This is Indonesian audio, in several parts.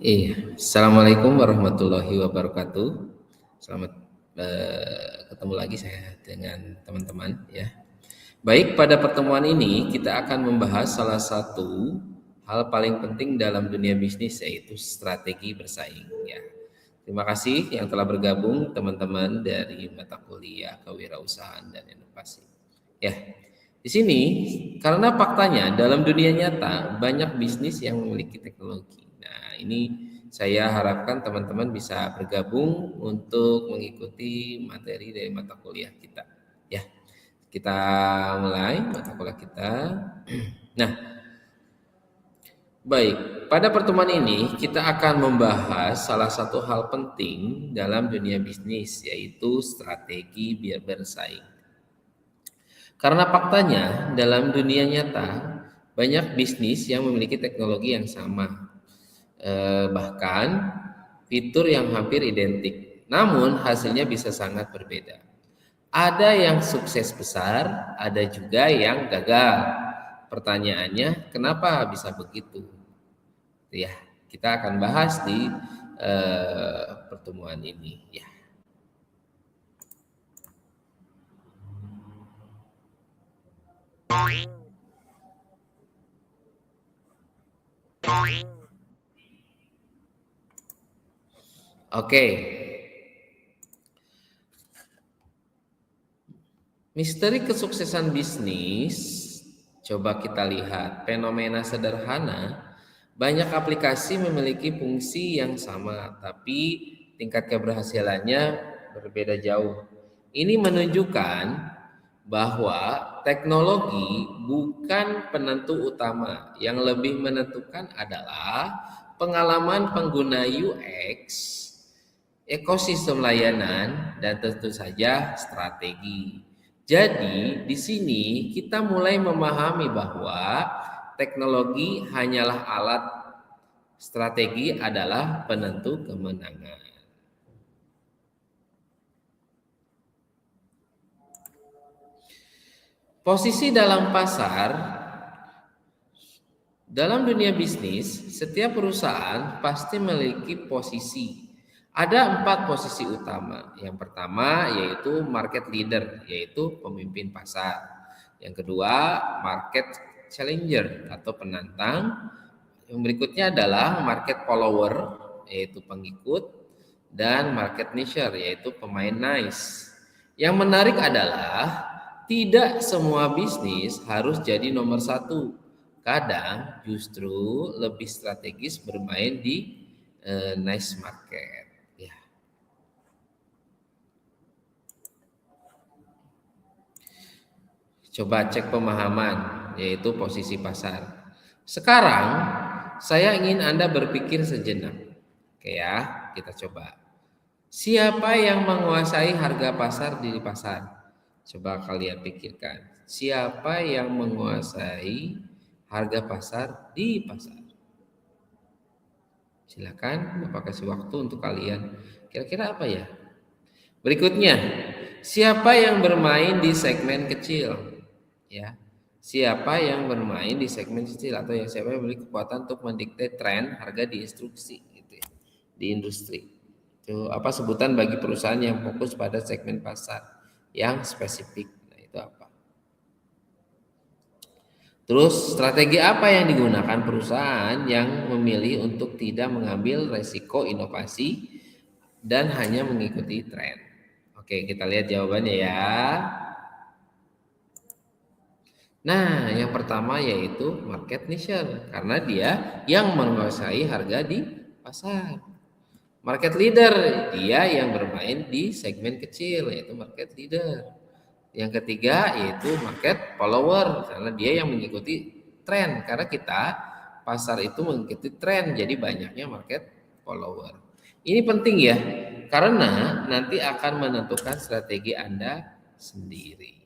Iya, Assalamualaikum warahmatullahi wabarakatuh. Selamat ketemu lagi saya dengan teman-teman ya. Baik, pada pertemuan ini kita akan membahas salah satu hal paling penting dalam dunia bisnis yaitu strategi bersaing ya. Terima kasih yang telah bergabung teman-teman dari mata kuliah kewirausahaan dan inovasi. Ya, di sini karena faktanya dalam dunia nyata banyak bisnis yang memiliki teknologi. Nah, ini saya harapkan teman-teman bisa bergabung untuk mengikuti materi dari mata kuliah kita. Ya, kita mulai mata kuliah kita. Nah, baik, pada pertemuan ini kita akan membahas salah satu hal penting dalam dunia bisnis yaitu strategi biar bersaing. Karena faktanya dalam dunia nyata banyak bisnis yang memiliki teknologi yang sama, bahkan fitur yang hampir identik. Namun hasilnya bisa sangat berbeda. Ada yang sukses besar, ada juga yang gagal. Pertanyaannya, kenapa bisa begitu? Ya, kita akan bahas di pertemuan ini. Ya. Oke, misteri kesuksesan bisnis, coba kita lihat fenomena sederhana. Banyak aplikasi memiliki fungsi yang sama, tapi tingkat keberhasilannya berbeda jauh. Ini menunjukkan bahwa teknologi bukan penentu utama. Yang lebih menentukan adalah pengalaman pengguna UX, ekosistem layanan, dan tentu saja strategi. Jadi, di sini kita mulai memahami bahwa teknologi hanyalah alat, strategi adalah penentu kemenangan. Posisi dalam pasar, dalam dunia bisnis, setiap perusahaan pasti memiliki posisi. Ada 4 posisi utama. Yang pertama yaitu market leader, yaitu pemimpin pasar. Yang kedua, market challenger atau penantang. Yang berikutnya adalah market follower, yaitu pengikut, dan market nicher, yaitu pemain niche. Yang menarik adalah tidak semua bisnis harus jadi nomor satu. Kadang justru lebih strategis bermain di niche market. Ya. Coba cek pemahaman, yaitu posisi pasar. Sekarang saya ingin Anda berpikir sejenak. Oke ya, kita coba. Siapa yang menguasai harga pasar di pasar? Coba kalian pikirkan. Siapa yang menguasai harga pasar di pasar? Silakan Bapak kasih waktu untuk kalian. Kira-kira apa ya? Berikutnya, siapa yang bermain di segmen kecil? Ya. Siapa yang bermain di segmen kecil atau yang siapa yang memiliki kekuatan untuk mendikte tren harga di instruksi gitu ya, di industri. Itu apa sebutan bagi perusahaan yang fokus pada segmen pasar yang spesifik. Nah, itu apa? Terus strategi apa yang digunakan perusahaan yang memilih untuk tidak mengambil resiko inovasi dan hanya mengikuti tren? Oke, kita lihat jawabannya ya. Nah, yang pertama yaitu market niche karena dia yang menguasai harga di pasar. Market leader, dia yang bermain di segmen kecil yaitu market leader. Yang ketiga yaitu market follower karena dia yang mengikuti tren. Karena kita pasar itu mengikuti tren, jadi banyaknya market follower. Ini penting ya, karena nanti akan menentukan strategi Anda sendiri.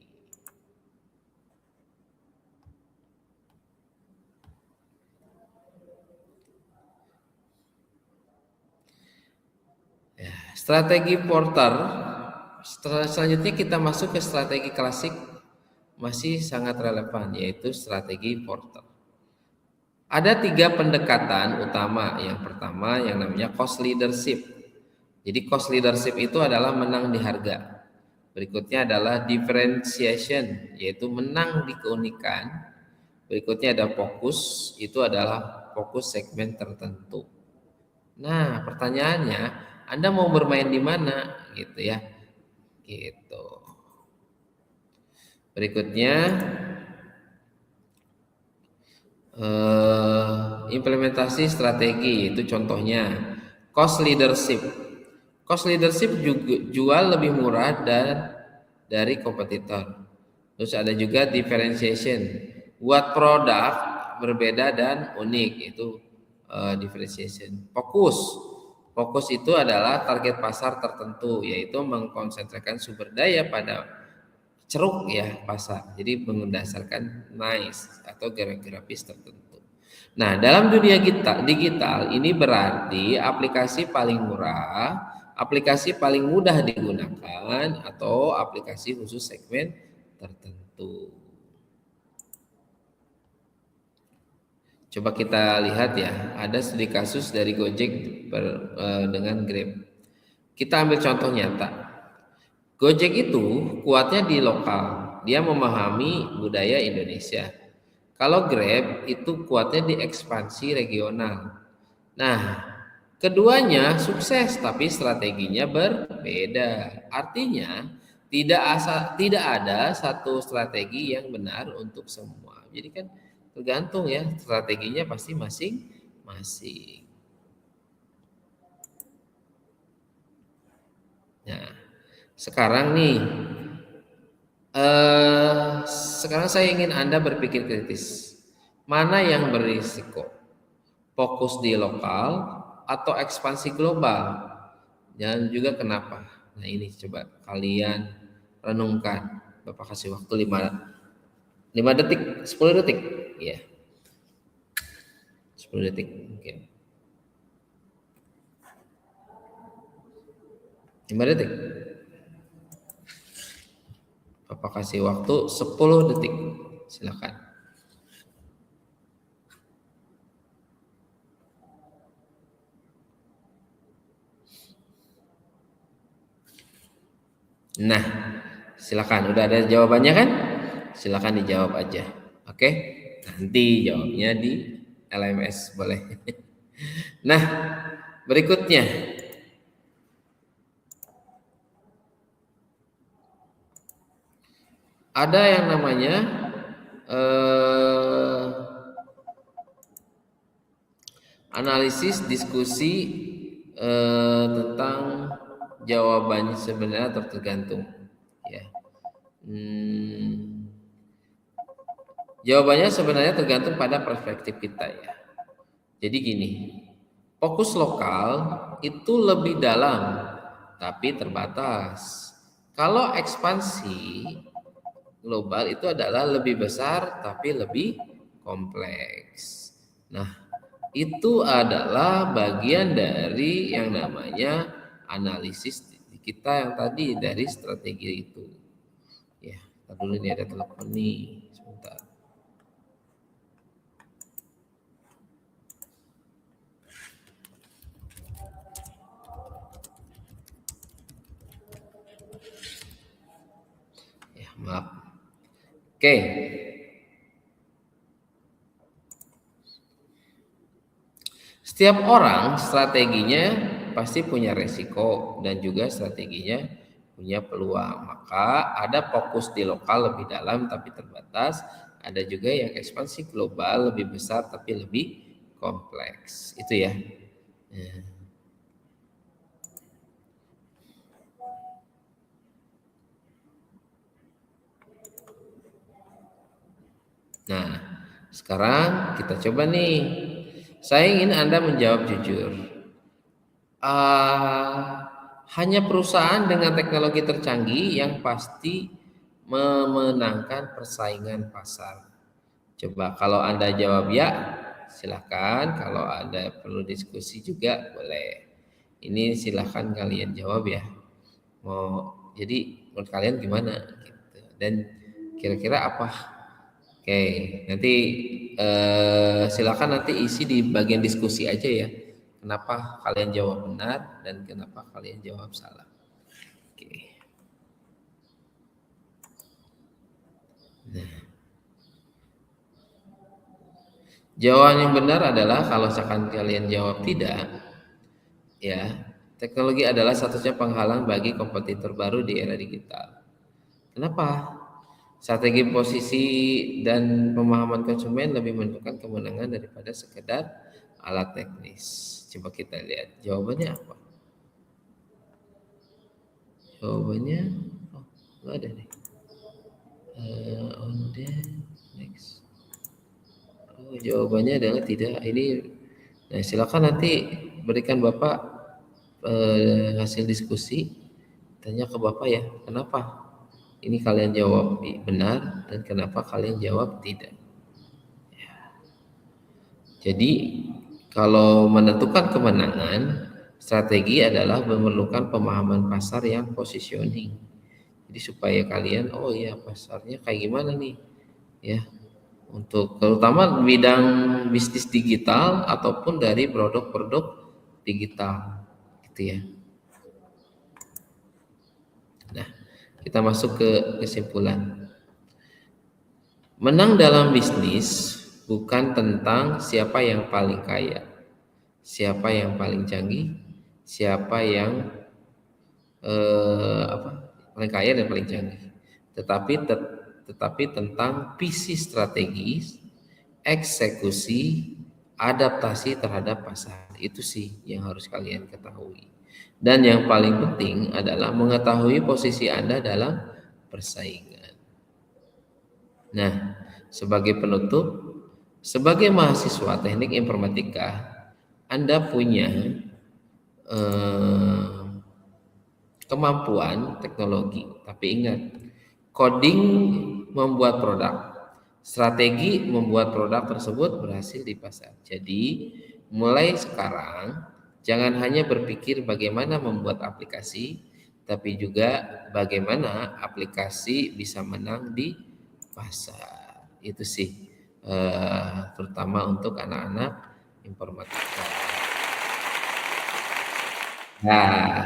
Strategi Porter. Selanjutnya kita masuk ke strategi klasik, masih sangat relevan yaitu strategi Porter. Ada 3 pendekatan utama. Yang pertama yang namanya cost leadership. Jadi cost leadership itu adalah menang di harga. Berikutnya adalah differentiation, yaitu menang di keunikan. Berikutnya ada fokus, itu adalah fokus segmen tertentu. Nah, pertanyaannya, Anda mau bermain di mana gitu ya? Gitu. Berikutnya implementasi strategi, itu contohnya cost leadership. Cost leadership juga jual lebih murah dari kompetitor. Terus ada juga differentiation, buat produk berbeda dan unik, itu differentiation. Fokus itu adalah target pasar tertentu, yaitu mengkonsentrasikan sumber daya pada ceruk ya pasar. Jadi berdasarkan niche atau grafis tertentu. Nah, dalam dunia kita digital ini berarti aplikasi paling murah, aplikasi paling mudah digunakan, atau aplikasi khusus segmen tertentu. Coba kita lihat ya, ada studi kasus dari Gojek dengan Grab. Kita ambil contoh nyata. Gojek itu kuatnya di lokal, dia memahami budaya Indonesia. Kalau Grab itu kuatnya di ekspansi regional. Nah, keduanya sukses tapi strateginya berbeda. Artinya tidak ada satu strategi yang benar untuk semua. Jadi kan tergantung ya, strateginya pasti masing-masing. Nah, sekarang nih sekarang saya ingin Anda berpikir kritis. Mana yang berisiko? Fokus di lokal atau ekspansi global? Dan juga kenapa? Nah, ini coba kalian renungkan. Bapak kasih waktu 5 detik, 10 detik. Ya, 10 detik mungkin. 5 detik. Bapak kasih waktu 10 detik. Silakan. Nah, silakan. Udah ada jawabannya kan? Silakan dijawab aja. Oke? Nanti jawabnya di LMS boleh. Nah, berikutnya. Ada yang namanya analisis diskusi tentang jawabannya sebenarnya tergantung ya. Jawabannya sebenarnya tergantung pada perspektif kita ya. Jadi gini, fokus lokal itu lebih dalam tapi terbatas. Kalau ekspansi global itu adalah lebih besar tapi lebih kompleks. Nah, itu adalah bagian dari yang namanya analisis kita yang tadi dari strategi itu. Ya, dulu ini ada telepon nih, sebentar. Ya, maaf. Oke. Setiap orang strateginya pasti punya resiko dan juga strateginya punya peluang. Maka ada fokus di lokal lebih dalam tapi terbatas, ada juga yang ekspansi global lebih besar tapi lebih kompleks. Itu ya. Nah, sekarang kita coba nih. Saya ingin Anda menjawab jujur. Hanya perusahaan dengan teknologi tercanggih yang pasti memenangkan persaingan pasar. Coba kalau Anda jawab ya, silakan. Kalau Anda perlu diskusi juga boleh. Ini silakan kalian jawab ya. Jadi menurut kalian gimana? Gitu. Dan kira-kira apa? Oke, nanti silakan nanti isi di bagian diskusi aja ya. Kenapa kalian jawab benar dan kenapa kalian jawab salah. Oke. Nah, jawaban yang benar adalah kalau misalkan kalian jawab tidak, ya, teknologi adalah satu-satunya penghalang bagi kompetitor baru di era digital. Kenapa? Strategi posisi dan pemahaman konsumen lebih menentukan kemenangan daripada sekedar alat teknis. Coba kita lihat jawabannya apa. Jawabannya, oh, nggak ada nih. On the next. Oh, jawabannya adalah tidak. Ini, nah silakan nanti berikan Bapak hasil diskusi. Tanya ke Bapak ya, kenapa ini kalian jawab benar dan kenapa kalian jawab tidak. Jadi kalau menentukan kemenangan, strategi adalah memerlukan pemahaman pasar yang positioning. Jadi supaya kalian, oh ya pasarnya kayak gimana nih, ya untuk terutama bidang bisnis digital ataupun dari produk-produk digital, gitu ya. Nah, kita masuk ke kesimpulan. Menang dalam bisnis bukan tentang siapa yang paling kaya, siapa yang paling canggih, siapa yang apa paling kaya dan paling canggih, tetapi tentang visi strategis, eksekusi, adaptasi terhadap pasar. Itu sih yang harus kalian ketahui. Dan yang paling penting adalah mengetahui posisi Anda dalam persaingan. Nah, sebagai penutup, sebagai mahasiswa teknik informatika, Anda punya kemampuan teknologi. Tapi ingat, coding membuat produk, strategi membuat produk tersebut berhasil di pasar. Jadi, mulai sekarang jangan hanya berpikir bagaimana membuat aplikasi, tapi juga bagaimana aplikasi bisa menang di pasar. Itu sih terutama untuk anak-anak informatika. Nah,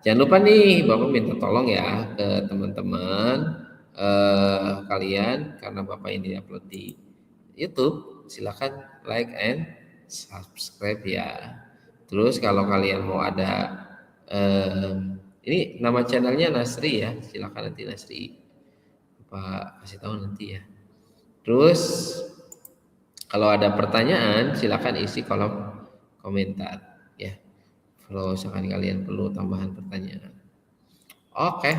jangan lupa nih Bapak minta tolong ya ke teman-teman kalian karena Bapak ini upload di YouTube, silakan like and subscribe ya. Terus kalau kalian mau ada ini nama channelnya Nasri ya, silakan nanti Nasri Pak kasih tahu nanti ya. Terus kalau ada pertanyaan silakan isi kolom komentar ya. Kalau misalkan kalian perlu tambahan pertanyaan. Oke,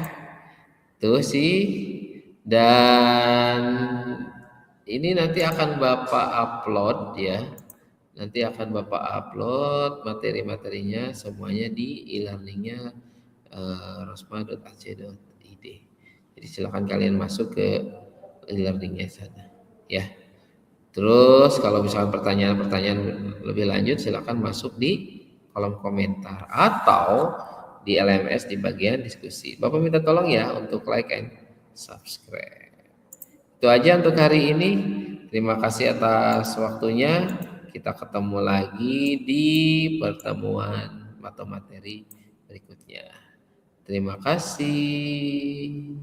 tuh sih. Dan ini nanti akan Bapak upload ya. Nanti akan Bapak upload materi-materinya semuanya di e-learningnya rosma.ac.id. Jadi silakan kalian masuk ke e-learningnya sana ya. Terus kalau misalkan pertanyaan-pertanyaan lebih lanjut silakan masuk di kolom komentar atau di LMS di bagian diskusi. Bapak minta tolong ya untuk like and subscribe. Itu aja untuk hari ini. Terima kasih atas waktunya. Kita ketemu lagi di pertemuan atau materi berikutnya. Terima kasih.